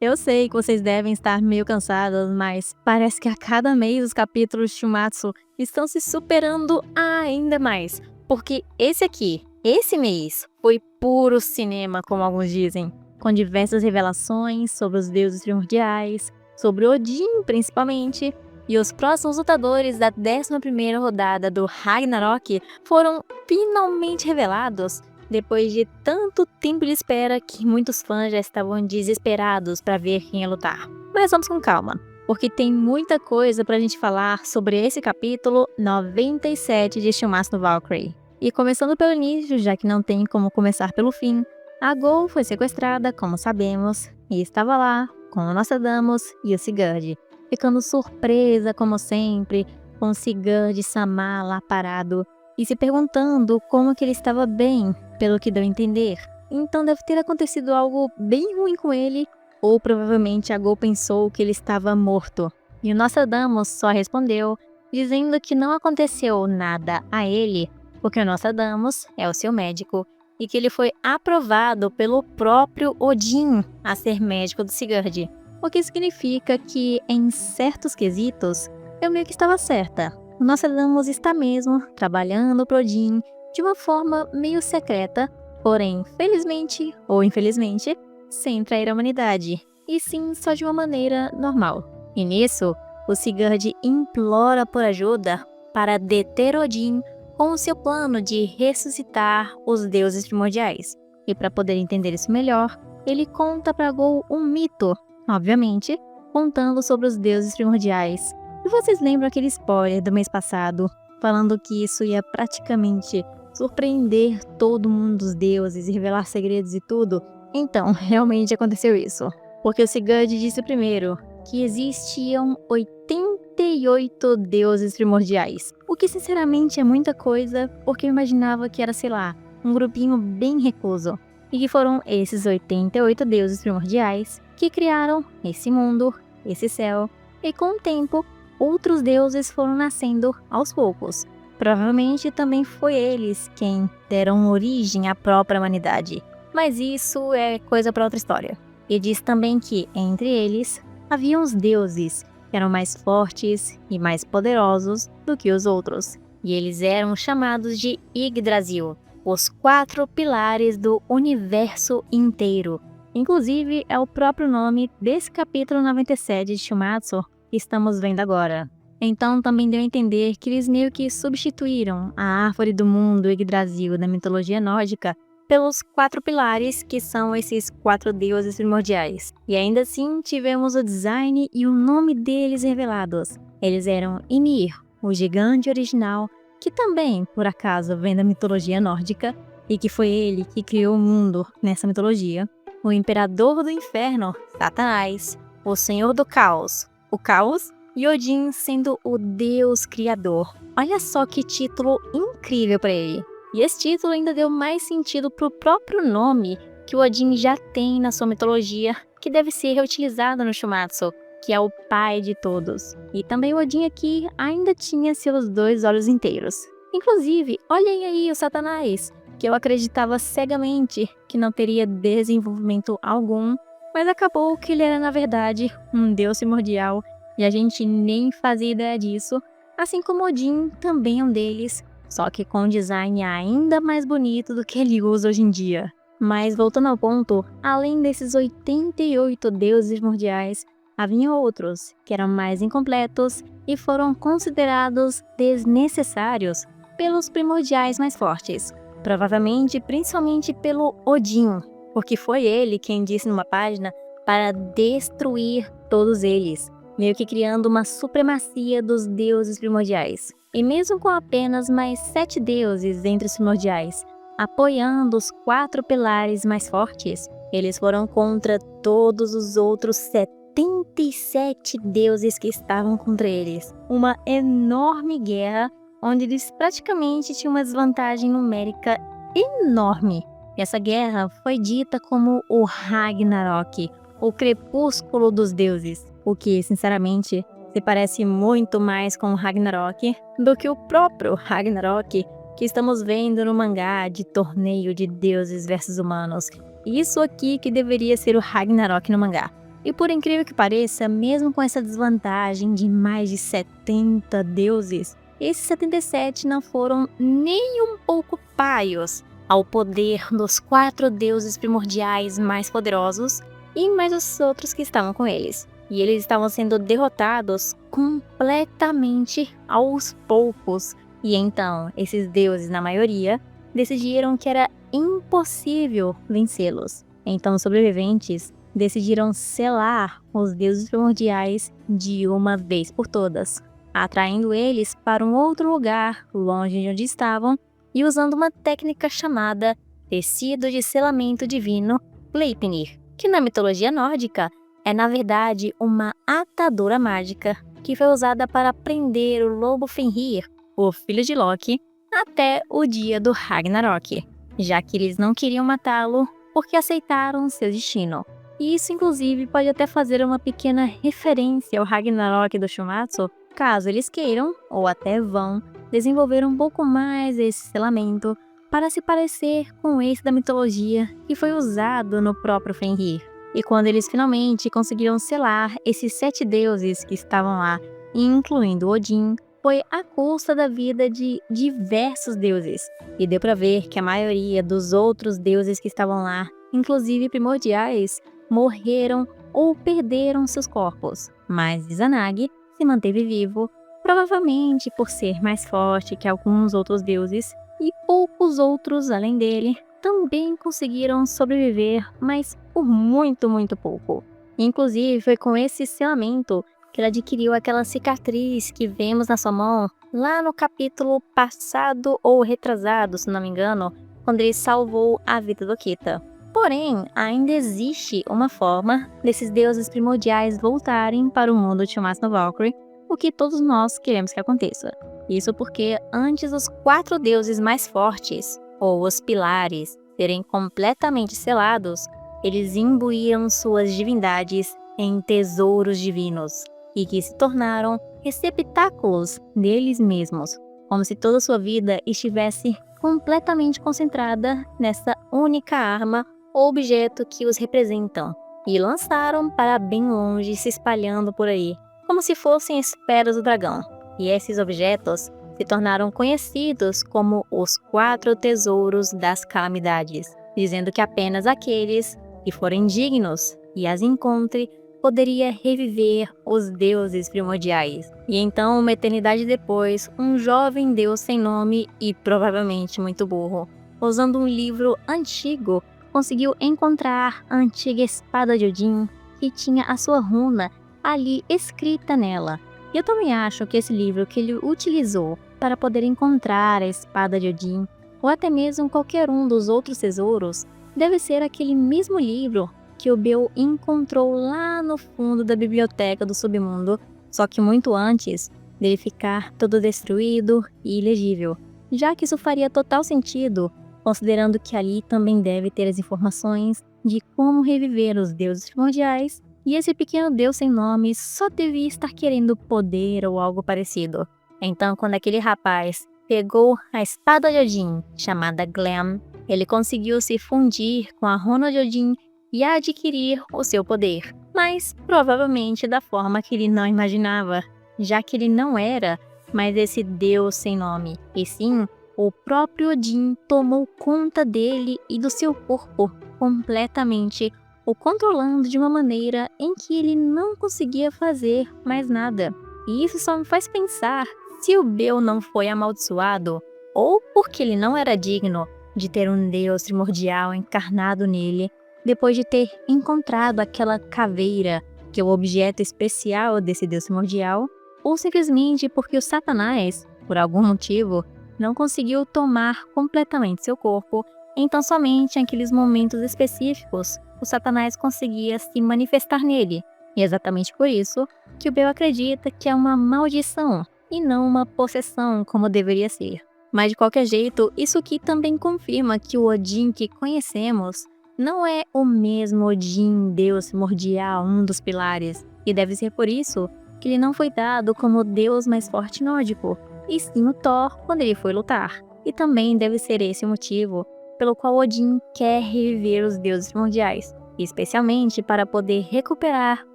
Eu sei que vocês devem estar meio cansados, mas parece que a cada mês os capítulos de Shumatsu estão se superando ainda mais. Porque esse mês, foi puro cinema, como alguns dizem, com diversas revelações sobre os deuses primordiais, sobre Odin principalmente, e os próximos lutadores da 11ª rodada do Ragnarok foram finalmente revelados. Depois de tanto tempo de espera que muitos fãs já estavam desesperados para ver quem ia lutar. Mas vamos com calma, porque tem muita coisa pra gente falar sobre esse capítulo 97 de Shumatsu no Valkyrie. E começando pelo início, já que não tem como começar pelo fim, a Gol foi sequestrada, como sabemos, e estava lá com o Nostradamus e o Sigurd, ficando surpresa como sempre, com o Sigurd-sama lá parado e se perguntando como que ele estava bem, pelo que deu a entender. Então deve ter acontecido algo bem ruim com ele, ou provavelmente a Gol pensou que ele estava morto. E o Nostradamus só respondeu, dizendo que não aconteceu nada a ele, porque o Nostradamus é o seu médico, e que ele foi aprovado pelo próprio Odin a ser médico do Sigurd. O que significa que, em certos quesitos, eu meio que estava certa. O Nostradamus está mesmo trabalhando pro Odin de uma forma meio secreta, porém, felizmente ou infelizmente, sem trair a humanidade, e sim só de uma maneira normal. E nisso, o Sigurd implora por ajuda para deter Odin com o seu plano de ressuscitar os deuses primordiais. E para poder entender isso melhor, ele conta para Gol um mito, obviamente, contando sobre os deuses primordiais. E vocês lembram aquele spoiler do mês passado, falando que isso ia praticamente surpreender todo mundo dos deuses e revelar segredos e tudo? Então, realmente aconteceu isso. Porque o Sigurd disse primeiro que existiam 88 deuses primordiais. O que sinceramente é muita coisa, porque eu imaginava que era, sei lá, um grupinho bem recluso. E que foram esses 88 deuses primordiais que criaram esse mundo, esse céu, e com o tempo, outros deuses foram nascendo aos poucos. Provavelmente também foi eles quem deram origem à própria humanidade. Mas isso é coisa para outra história. E diz também que, entre eles, haviam os deuses, que eram mais fortes e mais poderosos do que os outros. E eles eram chamados de Yggdrasil, os 4 pilares do universo inteiro. Inclusive, é o próprio nome desse capítulo 97 de Shumatsu que estamos vendo agora. Então também deu a entender que eles meio que substituíram a árvore do mundo Yggdrasil da mitologia nórdica pelos 4 pilares, que são esses 4 deuses primordiais. E ainda assim tivemos o design e o nome deles revelados. Eles eram Ymir, o gigante original, que também, por acaso, vem da mitologia nórdica, e que foi ele que criou o mundo nessa mitologia. O Imperador do Inferno, Satanás, o Senhor do Caos, o Caos, e Odin sendo o Deus Criador. Olha só que título incrível para ele. E esse título ainda deu mais sentido para o próprio nome que o Odin já tem na sua mitologia, que deve ser reutilizado no Shumatsu, que é o pai de todos. E também o Odin aqui ainda tinha seus 2 olhos inteiros. Inclusive, olhem aí o Satanás, que eu acreditava cegamente que não teria desenvolvimento algum, mas acabou que ele era na verdade um deus primordial e a gente nem fazia ideia disso, assim como Odin também é um deles, só que com um design ainda mais bonito do que ele usa hoje em dia. Mas voltando ao ponto, além desses 88 deuses primordiais, haviam outros que eram mais incompletos e foram considerados desnecessários pelos primordiais mais fortes. Provavelmente, principalmente pelo Odin, porque foi ele quem disse numa página para destruir todos eles, meio que criando uma supremacia dos deuses primordiais. E mesmo com apenas mais 7 deuses entre os primordiais, apoiando os 4 pilares mais fortes, eles foram contra todos os outros 77 deuses que estavam contra eles. Uma enorme guerra, onde eles praticamente tinham uma desvantagem numérica enorme. E essa guerra foi dita como o Ragnarok, o crepúsculo dos deuses, o que, sinceramente, se parece muito mais com o Ragnarok do que o próprio Ragnarok que estamos vendo no mangá de torneio de deuses versus humanos. Isso aqui que deveria ser o Ragnarok no mangá. E por incrível que pareça, mesmo com essa desvantagem de mais de 70 deuses, esses 77 não foram nem um pouco paios ao poder dos 4 deuses primordiais mais poderosos e mais os outros que estavam com eles. E eles estavam sendo derrotados completamente aos poucos. E então, esses deuses, na maioria, decidiram que era impossível vencê-los. Então, os sobreviventes decidiram selar os deuses primordiais de uma vez por todas, atraindo eles para um outro lugar longe de onde estavam e usando uma técnica chamada tecido de selamento divino Gleipnir, que na mitologia nórdica é na verdade uma atadura mágica que foi usada para prender o lobo Fenrir, o filho de Loki, até o dia do Ragnarok, já que eles não queriam matá-lo porque aceitaram seu destino. E isso inclusive pode até fazer uma pequena referência ao Ragnarok do Shumatsu, caso eles queiram, ou até vão, desenvolver um pouco mais esse selamento para se parecer com esse da mitologia que foi usado no próprio Fenrir. E quando eles finalmente conseguiram selar esses 7 deuses que estavam lá, incluindo Odin, foi à custa da vida de diversos deuses. E deu para ver que a maioria dos outros deuses que estavam lá, inclusive primordiais, morreram ou perderam seus corpos. Mas Izanagi se manteve vivo, provavelmente por ser mais forte que alguns outros deuses, e poucos outros além dele também conseguiram sobreviver, mas por muito, muito pouco. Inclusive, foi com esse selamento que ele adquiriu aquela cicatriz que vemos na sua mão lá no capítulo passado ou retrasado, se não me engano, quando ele salvou a vida do Kita. Porém, ainda existe uma forma desses deuses primordiais voltarem para o mundo de Shumatsu no Valkyrie, o que todos nós queremos que aconteça. Isso porque antes os 4 deuses mais fortes, ou os pilares, serem completamente selados, eles imbuíam suas divindades em tesouros divinos, e que se tornaram receptáculos deles mesmos, como se toda sua vida estivesse completamente concentrada nessa única arma ou objeto que os representam, e lançaram para bem longe, se espalhando por aí, como se fossem esferas do dragão. E esses objetos se tornaram conhecidos como os 4 tesouros das calamidades, dizendo que apenas aqueles que forem dignos e as encontre poderia reviver os deuses primordiais. E então, uma eternidade depois, um jovem deus sem nome e provavelmente muito burro, usando um livro antigo, conseguiu encontrar a antiga espada de Odin, que tinha a sua runa ali escrita nela. E eu também acho que esse livro que ele utilizou para poder encontrar a espada de Odin, ou até mesmo qualquer um dos outros tesouros, deve ser aquele mesmo livro que o Beowulf encontrou lá no fundo da biblioteca do submundo, só que muito antes dele ficar todo destruído e ilegível, já que isso faria total sentido, considerando que ali também deve ter as informações de como reviver os deuses primordiais, e esse pequeno deus sem nome só devia estar querendo poder ou algo parecido. Então, quando aquele rapaz pegou a espada de Odin, chamada Glam, ele conseguiu se fundir com a runa de Odin e adquirir o seu poder, mas provavelmente da forma que ele não imaginava, já que ele não era mais esse deus sem nome, e sim, o próprio Odin tomou conta dele e do seu corpo completamente, o controlando de uma maneira em que ele não conseguia fazer mais nada. E isso só me faz pensar se o Beowulf não foi amaldiçoado, ou porque ele não era digno de ter um deus primordial encarnado nele, depois de ter encontrado aquela caveira, que é o objeto especial desse deus primordial, ou simplesmente porque o Satanás, por algum motivo, não conseguiu tomar completamente seu corpo, então somente em aqueles momentos específicos o Satanás conseguia se manifestar nele. E é exatamente por isso que o Beowulf acredita que é uma maldição e não uma possessão como deveria ser. Mas de qualquer jeito, isso aqui também confirma que o Odin que conhecemos não é o mesmo Odin, deus primordial, um dos pilares, e deve ser por isso que ele não foi dado como o deus mais forte nórdico, e sim o Thor quando ele foi lutar. E também deve ser esse o motivo pelo qual Odin quer reviver os deuses primordiais, especialmente para poder recuperar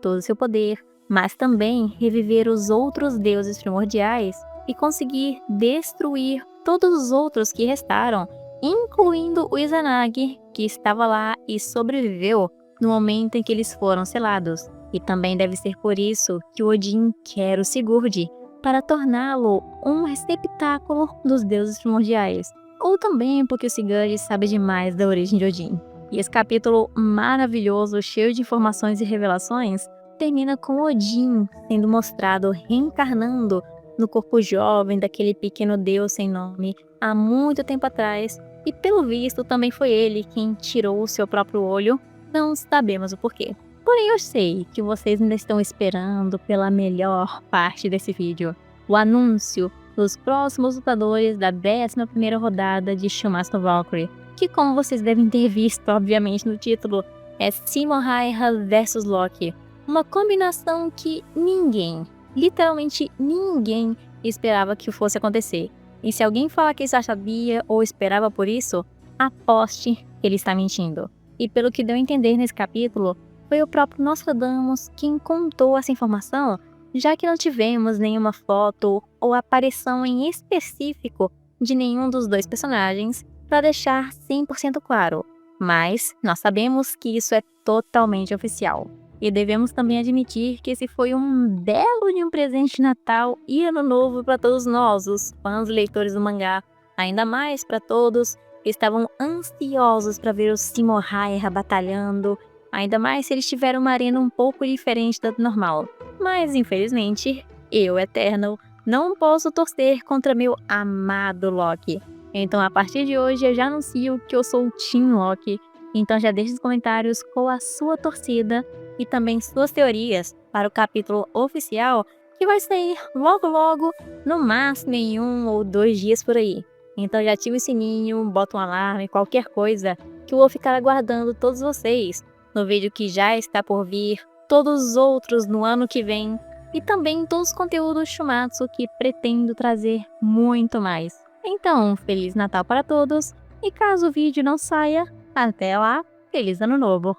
todo o seu poder, mas também reviver os outros deuses primordiais e conseguir destruir todos os outros que restaram, incluindo o Izanagi, que estava lá e sobreviveu no momento em que eles foram selados. E também deve ser por isso que o Odin quer o Sigurd, para torná-lo um receptáculo dos deuses primordiais. Ou também porque o Sigurd sabe demais da origem de Odin. E esse capítulo maravilhoso, cheio de informações e revelações, termina com Odin sendo mostrado reencarnando no corpo jovem daquele pequeno deus sem nome há muito tempo atrás, e pelo visto também foi ele quem tirou o seu próprio olho, não sabemos o porquê. Porém eu sei que vocês ainda estão esperando pela melhor parte desse vídeo, o anúncio dos próximos lutadores da 11ª rodada de Shumatsu no Valkyrie, que, como vocês devem ter visto obviamente no título, é Simo Häyhä vs Loki, uma combinação que ninguém, literalmente ninguém, esperava que fosse acontecer. E se alguém falar que já sabia ou esperava por isso, aposte que ele está mentindo. E pelo que deu a entender nesse capítulo, foi o próprio Nostradamus quem contou essa informação, já que não tivemos nenhuma foto ou aparição em específico de nenhum dos dois personagens para deixar 100% claro. Mas nós sabemos que isso é totalmente oficial. E devemos também admitir que esse foi um belo de um presente de Natal e Ano Novo para todos nós, os fãs e leitores do mangá. Ainda mais para todos que estavam ansiosos para ver o Simo Häyhä batalhando, ainda mais se eles tiveram uma arena um pouco diferente da normal. Mas infelizmente, eu, Eternal, não posso torcer contra meu amado Loki. Então a partir de hoje eu já anuncio que eu sou o Team Loki. Então já deixe nos comentários qual a sua torcida e também suas teorias para o capítulo oficial, que vai sair logo logo, no máximo em 1 ou 2 dias por aí. Então já ative o sininho, bota um alarme, qualquer coisa, que eu vou ficar aguardando todos vocês no vídeo que já está por vir, todos os outros no ano que vem, e também todos os conteúdos Shumatsu que pretendo trazer muito mais. Então, Feliz Natal para todos, e caso o vídeo não saia, até lá, Feliz Ano Novo!